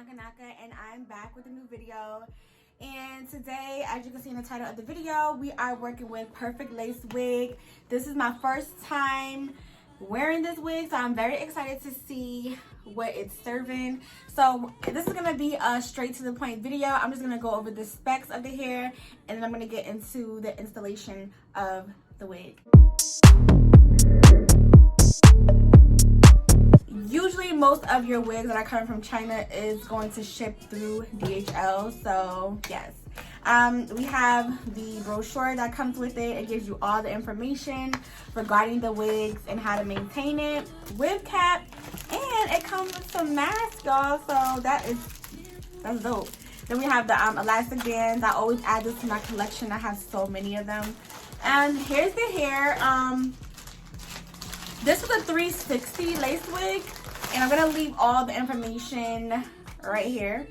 Naka, and I'm back with a new video. And today, as you can see in the title of the video, we are working with Perfectlacewig. This is my first time wearing this wig, so I'm very excited to see what it's serving. So this is gonna be a straight to the point video. I'm just gonna go over the specs of the hair, and then I'm gonna get into the installation of the wig. Usually most of your wigs that are coming from China is going to ship through DHL, so yes. We have the brochure that comes with it. It gives you all the information regarding the wigs and how to maintain it, wig cap, and it comes with some masks, y'all, so that's dope. Then we have the elastic bands. I always add this to my collection. I have so many of them. And here's the hair. This is a 360 lace wig, and I'm gonna leave all the information right here.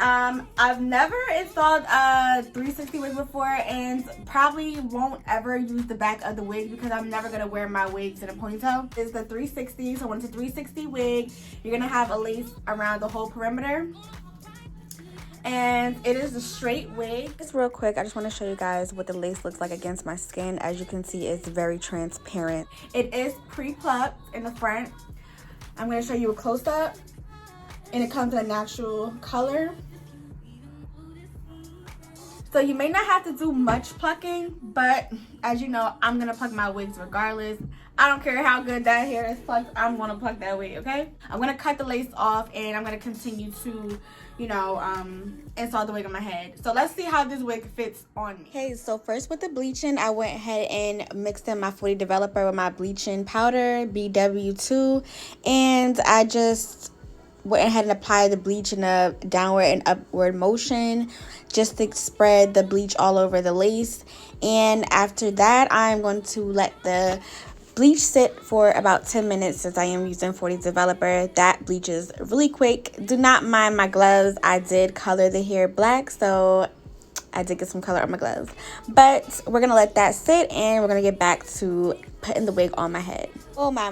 I've never installed a 360 wig before, and probably won't ever use the back of the wig because I'm never gonna wear my wigs in a ponytail. It's the 360, so when it's a 360 wig, you're gonna have a lace around the whole perimeter. And it is a straight wig. Just real quick, I just want to show you guys what the lace looks like against my skin. As you can see, it's very transparent. It is pre-plucked in the front. I'm going to show you a close-up, and it comes in a natural color. So you may not have to do much plucking, but as you know, I'm going to pluck my wigs regardless. I don't care how good that hair is plucked, I'm going to pluck that wig, okay? I'm going to cut the lace off, and I'm going to continue to, you know, install the wig on my head. So let's see how this wig fits on me. Okay, so first with the bleaching, I went ahead and mixed in my 40 developer with my bleaching powder, BW2, and I just went ahead and applied the bleach in a downward and upward motion just to spread the bleach all over the lace. And after that, I'm going to let the bleach sit for about 10 minutes since I am using 40 developer. That bleaches really quick. Do not mind my gloves. I did color the hair black, so I did get some color on my gloves. But we're going to let that sit, and we're going to get back to putting the wig on my head. Oh my,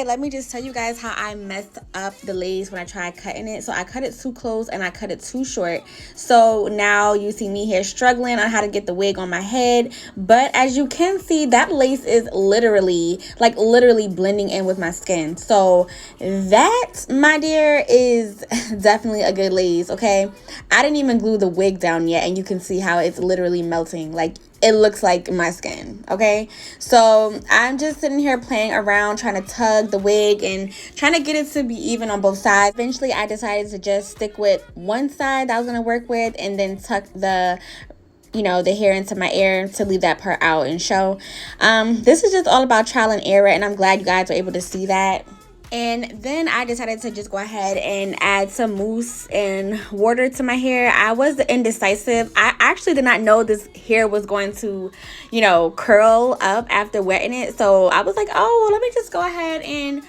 let me just tell you guys how I messed up the lace when I tried cutting it. So I cut it too close and I cut it too short. So now you see me here struggling on how to get the wig on my head. But as you can see, that lace is literally blending in with my skin. So that, my dear, is definitely a good lace, okay? I didn't even glue the wig down yet, and you can see how it's literally melting. Like, it looks like my skin, okay? So I'm just sitting here playing around, trying to tug the wig and trying to get it to be even on both sides. Eventually, I decided to just stick with one side that I was gonna work with, and then tuck the hair into my ear to leave that part out and show. This is just all about trial and error, and I'm glad you guys were able to see that. And then I decided to just go ahead and add some mousse and water to my hair. I was indecisive. I actually did not know this hair was going to, curl up after wetting it. So I was like, oh, well, let me just go ahead and,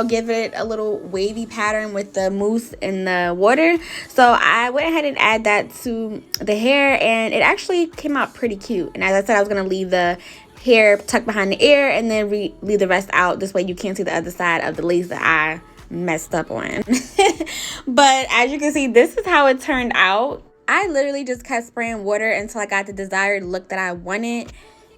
give it a little wavy pattern with the mousse and the water. So I went ahead and add that to the hair, and it actually came out pretty cute. And as I said, I was going to leave the hair tucked behind the ear and then leave the rest out. This way you can't see the other side of the lace that I messed up on. But as you can see, this is how it turned out. I literally just kept spraying water until I got the desired look that I wanted.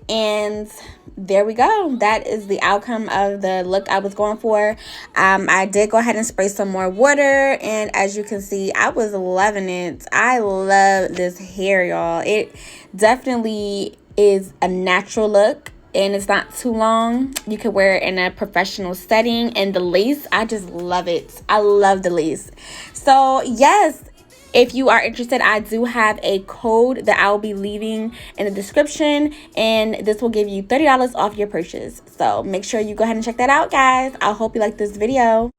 And there we go. That is the outcome of the look I was going for. I did go ahead and spray some more water, and as you can see, I was loving it. I love this hair, y'all. It definitely is a natural look, and it's not too long. You could wear it in a professional setting, and the lace, I just love it. I love the lace. So yes, if you are interested, I do have a code that I will be leaving in the description, and this will give you $30 off your purchase. So make sure you go ahead and check that out, guys. I hope you like this video.